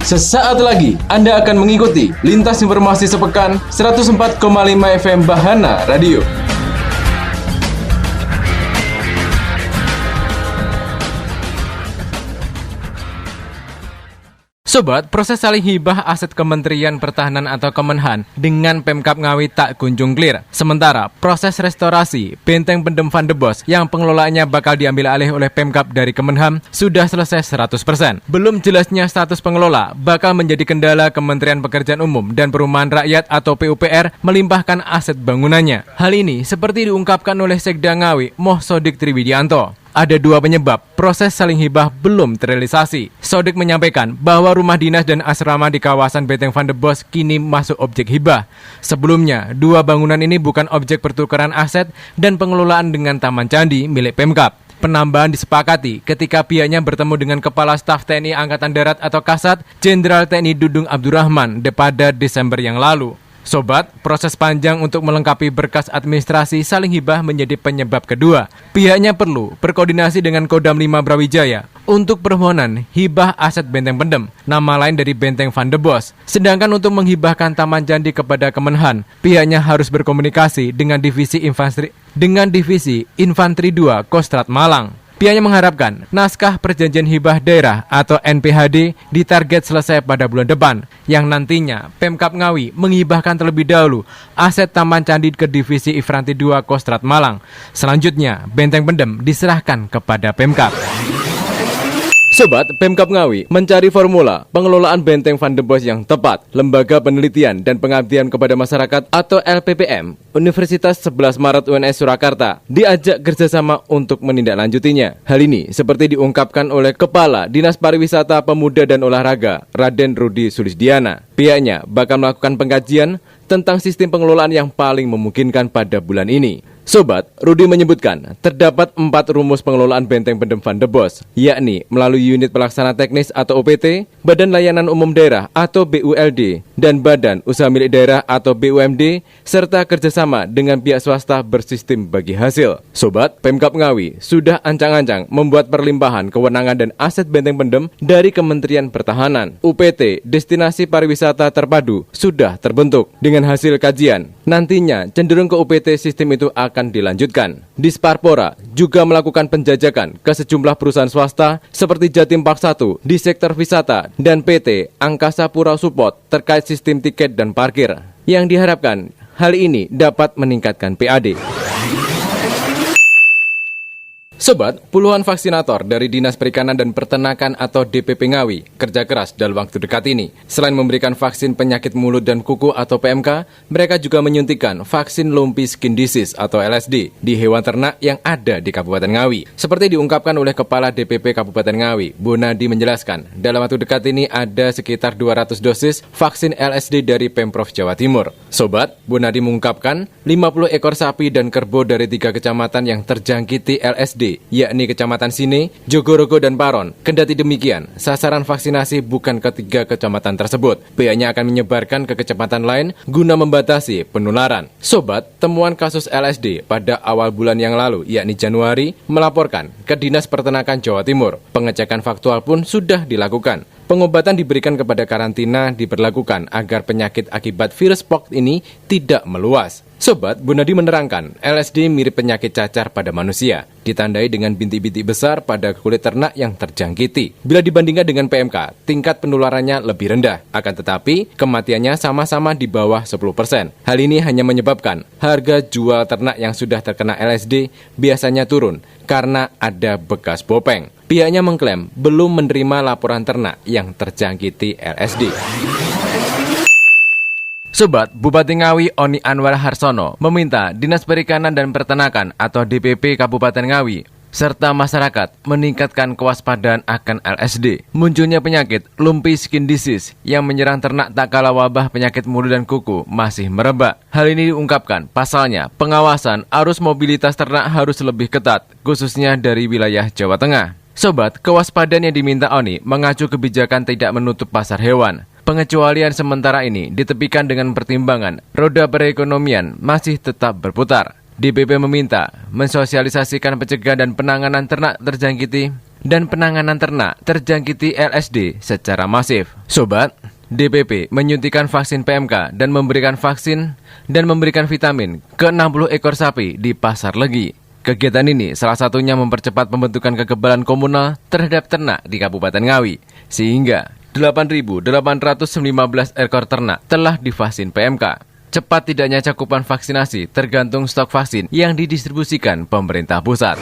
Sesaat lagi Anda akan mengikuti Lintas Informasi Sepekan 104,5 FM Bahana Radio. Sobat, proses saling hibah aset Kementerian Pertahanan atau Kemenhan dengan Pemkab Ngawi tak kunjung clear. Sementara proses restorasi Benteng Pendem Van de Bos yang pengelolaannya bakal diambil alih oleh Pemkab dari Kemenhan sudah selesai 100%. Belum jelasnya status pengelola bakal menjadi kendala Kementerian Pekerjaan Umum dan Perumahan Rakyat atau PUPR melimpahkan aset bangunannya. Hal ini seperti diungkapkan oleh Sekda Ngawi, Moh Sodik Triwidianto. Ada dua penyebab proses saling hibah belum terrealisasi. Sodik menyampaikan bahwa rumah dinas dan asrama di kawasan Benteng Van de Bos kini masuk objek hibah. Sebelumnya, dua bangunan ini bukan objek pertukaran aset dan pengelolaan dengan Taman Candi milik Pemkab. Penambahan disepakati ketika pihaknya bertemu dengan Kepala Staf TNI Angkatan Darat atau Kasat, Jenderal TNI Dudung Abdurrahman pada Desember yang lalu. Sobat, proses panjang untuk melengkapi berkas administrasi saling hibah menjadi penyebab kedua. Pihaknya perlu berkoordinasi dengan Kodam 5 Brawijaya untuk permohonan hibah aset Benteng Pendem, nama lain dari Benteng Van de Bos. Sedangkan untuk menghibahkan Taman Candi kepada Kemenhan, pihaknya harus berkomunikasi dengan Divisi Infanteri 2 Kostrat Malang. Pihaknya mengharapkan naskah perjanjian hibah daerah atau NPHD ditarget selesai pada bulan depan, yang nantinya Pemkab Ngawi menghibahkan terlebih dahulu aset Taman Candi ke Divisi Infanteri 2 Kostrat Malang. Selanjutnya, Benteng Pendem diserahkan kepada Pemkab. Sobat, Pemkab Ngawi mencari formula pengelolaan Benteng Van de Bos yang tepat. Lembaga Penelitian dan Pengabdian kepada Masyarakat atau LPPM Universitas 11 Maret UNS Surakarta diajak kerjasama untuk menindaklanjutinya. Hal ini seperti diungkapkan oleh Kepala Dinas Pariwisata Pemuda dan Olahraga Raden Rudi Sulisdiana. Pihaknya bakal melakukan pengkajian tentang sistem pengelolaan yang paling memungkinkan pada bulan ini. Sobat, Rudi menyebutkan terdapat 4 rumus pengelolaan Benteng Pendem Van de Bos, yakni melalui unit pelaksana teknis atau OPT, Badan Layanan Umum Daerah atau BULD, dan Badan Usaha Milik Daerah atau BUMD, serta kerjasama dengan pihak swasta bersistem bagi hasil. Sobat, Pemkab Ngawi sudah ancang-ancang membuat perlimpahan kewenangan dan aset Benteng Pendem dari Kementerian Pertahanan. UPT, Destinasi Pariwisata Terpadu, sudah terbentuk. Dengan hasil kajian, nantinya cenderung ke UPT sistem itu akan dilanjutkan. Disparpora juga melakukan penjajakan ke sejumlah perusahaan swasta seperti Jatim Park 1 di sektor wisata dan PT Angkasa Pura Support terkait sistem tiket dan parkir, yang diharapkan hal ini dapat meningkatkan PAD. Sobat, puluhan vaksinator dari Dinas Perikanan dan Peternakan atau DPP Ngawi kerja keras dalam waktu dekat ini. Selain memberikan vaksin penyakit mulut dan kuku atau PMK, mereka juga menyuntikkan vaksin Lumpy Skin Disease atau LSD di hewan ternak yang ada di Kabupaten Ngawi. Seperti diungkapkan oleh Kepala DPP Kabupaten Ngawi, Bu Nadi menjelaskan, dalam waktu dekat ini ada sekitar 200 dosis vaksin LSD dari Pemprov Jawa Timur. Sobat, Bu Nadi mengungkapkan 50 ekor sapi dan kerbau dari 3 kecamatan yang terjangkiti LSD, yakni Kecamatan Sine, Jogorogo, dan Paron. Kendati demikian, sasaran vaksinasi bukan ke 3 kecamatan tersebut. Pihaknya akan menyebarkan ke kecamatan lain guna membatasi penularan. Sobat, temuan kasus LSD pada awal bulan yang lalu, yakni Januari, melaporkan ke Dinas Peternakan Jawa Timur. Pengecekan faktual pun sudah dilakukan. Pengobatan diberikan kepada karantina diberlakukan agar penyakit akibat virus POX ini tidak meluas. Sobat, Bu Nadi menerangkan, LSD mirip penyakit cacar pada manusia, ditandai dengan bintik-bintik besar pada kulit ternak yang terjangkiti. Bila dibandingkan dengan PMK, tingkat penularannya lebih rendah. Akan tetapi, kematiannya sama-sama di bawah 10%. Hal ini hanya menyebabkan harga jual ternak yang sudah terkena LSD biasanya turun karena ada bekas bopeng. Pihaknya mengklaim belum menerima laporan ternak yang terjangkiti LSD. Sobat, Bupati Ngawi Oni Anwar Harsono meminta Dinas Perikanan dan Peternakan atau DPP Kabupaten Ngawi serta masyarakat meningkatkan kewaspadaan akan LSD. Munculnya penyakit Lumpy Skin Disease yang menyerang ternak tak kalah wabah penyakit mulut dan kuku masih merebak. Hal ini diungkapkan, pasalnya pengawasan arus mobilitas ternak harus lebih ketat, khususnya dari wilayah Jawa Tengah. Sobat, kewaspadaan yang diminta Oni mengacu kebijakan tidak menutup pasar hewan. Pengecualian sementara ini ditepikan dengan pertimbangan roda perekonomian masih tetap berputar. DPP meminta mensosialisasikan pencegahan dan penanganan ternak terjangkiti dan penanganan ternak terjangkiti LSD secara masif. Sobat, DPP menyuntikan vaksin PMK dan memberikan vitamin ke 60 ekor sapi di Pasar Legi. Kegiatan ini salah satunya mempercepat pembentukan kekebalan komunal terhadap ternak di Kabupaten Ngawi, sehingga 8.815 ekor ternak telah divaksin PMK. Cepat tidaknya cakupan vaksinasi tergantung stok vaksin yang didistribusikan pemerintah pusat.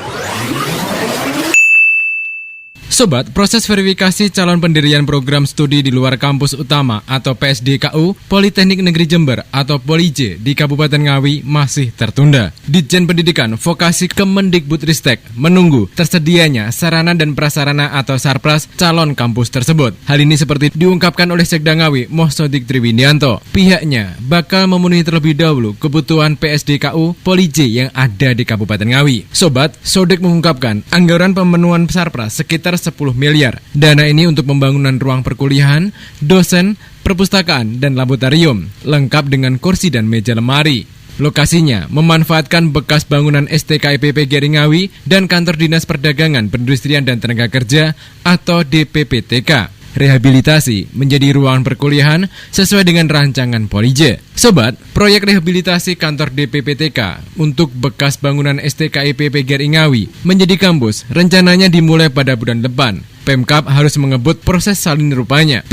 Sobat, proses verifikasi calon pendirian program studi di luar kampus utama atau PSDKU Politeknik Negeri Jember atau Polije di Kabupaten Ngawi masih tertunda. Ditjen Pendidikan Vokasi Kemendikbudristek menunggu tersedianya sarana dan prasarana atau sarpras calon kampus tersebut. Hal ini seperti diungkapkan oleh Sekda Ngawi Mohsodik Triwinianto. Pihaknya bakal memenuhi terlebih dahulu kebutuhan PSDKU Polije yang ada di Kabupaten Ngawi. Sobat, Sodik mengungkapkan anggaran pemenuhan sarpras sekitar 10 miliar. Dana ini untuk pembangunan ruang perkuliahan, dosen, perpustakaan, dan laboratorium, lengkap dengan kursi dan meja lemari. Lokasinya memanfaatkan bekas bangunan STKIP PGRI Ngawi dan Kantor Dinas Perdagangan, Perindustrian dan Tenaga Kerja atau DPPTK. Rehabilitasi menjadi ruang perkuliahan sesuai dengan rancangan Polije. Sobat, proyek rehabilitasi kantor DPPTK untuk bekas bangunan STKIP PGRI Ngawi menjadi kampus rencananya dimulai pada bulan depan. Pemkab harus mengebut proses salin rupanya,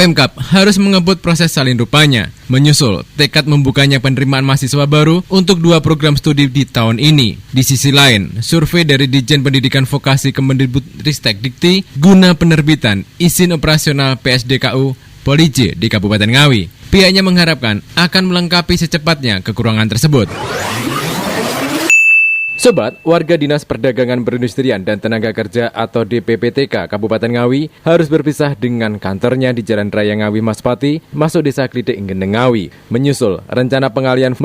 menyusul tekad membukanya penerimaan mahasiswa baru untuk 2 program studi di tahun ini. Di sisi lain, survei dari Ditjen Pendidikan Vokasi Kemendikbudristek Dikti guna penerbitan izin operasional PSDKU Polije di Kabupaten Ngawi. Pihaknya mengharapkan akan melengkapi secepatnya kekurangan tersebut. Sobat, warga Dinas Perdagangan Perindustrian dan Tenaga Kerja atau DPPTK Kabupaten Ngawi harus berpisah dengan kantornya di Jalan Raya Ngawi Maspati, masuk Desa Klitik Gendeng Ngawi, menyusul rencana pengalian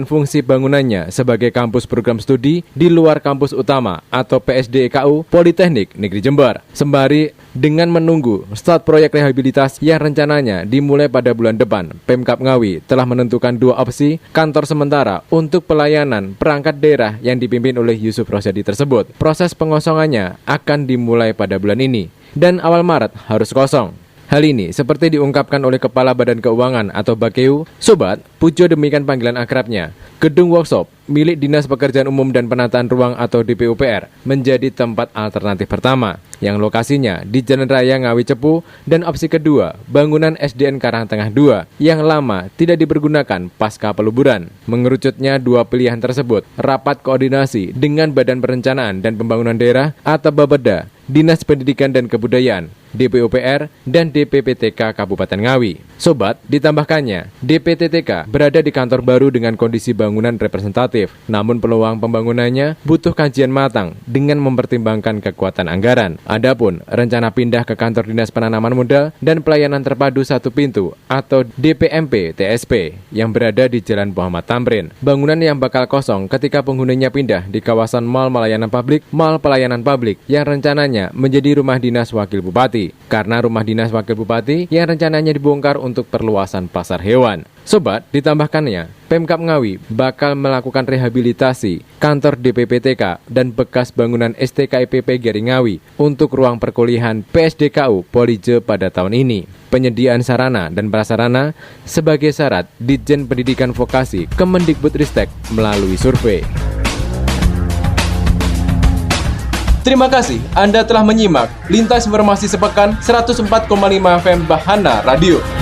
fungsi bangunannya sebagai kampus program studi di luar kampus utama atau PSDKU Politeknik Negeri Jember, sembari dengan menunggu start proyek rehabilitas yang rencananya dimulai pada bulan depan. Pemkab Ngawi telah menentukan 2 opsi kantor sementara untuk pelayanan perangkat daerah yang dipimpin oleh Yusuf Rosyadi tersebut. Proses pengosongannya akan dimulai pada bulan ini dan awal Maret harus kosong. Hal ini seperti diungkapkan oleh Kepala Badan Keuangan atau Bakeu, Sobat, Pujo demikian panggilan akrabnya. Gedung workshop milik Dinas Pekerjaan Umum dan Penataan Ruang atau DPUPR menjadi tempat alternatif pertama, yang lokasinya di Jalan Raya Ngawi Cepu, dan opsi kedua, bangunan SDN Karangtengah 2 yang lama tidak dipergunakan pasca peluburan. Mengerucutnya 2 pilihan tersebut, rapat koordinasi dengan Badan Perencanaan dan Pembangunan Daerah atau Bapeda, Dinas Pendidikan dan Kebudayaan, DPUPR, dan DPPTK Kabupaten Ngawi. Sobat, ditambahkannya, DPTTK berada di kantor baru dengan kondisi bangunan representatif, namun peluang pembangunannya butuh kajian matang dengan mempertimbangkan kekuatan anggaran. Adapun rencana pindah ke kantor Dinas Penanaman Modal dan Pelayanan Terpadu Satu Pintu atau DPMP TSP yang berada di Jalan Muhammad Tamrin. Bangunan yang bakal kosong ketika penghuninya pindah di kawasan Mall Pelayanan Publik yang rencananya menjadi rumah dinas Wakil Bupati, karena rumah dinas Wakil Bupati yang rencananya dibongkar untuk perluasan pasar hewan. Sobat, ditambahkannya, Pemkab Ngawi bakal melakukan rehabilitasi kantor DPPTK dan bekas bangunan STKIP PGRI Ngawi untuk ruang perkuliahan PSDKU Polije pada tahun ini. Penyediaan sarana dan prasarana sebagai syarat Ditjen Pendidikan Vokasi Kemendikbudristek melalui survei. Terima kasih Anda telah menyimak Lintas Informasi Sepekan 104,5 FM Bahana Radio.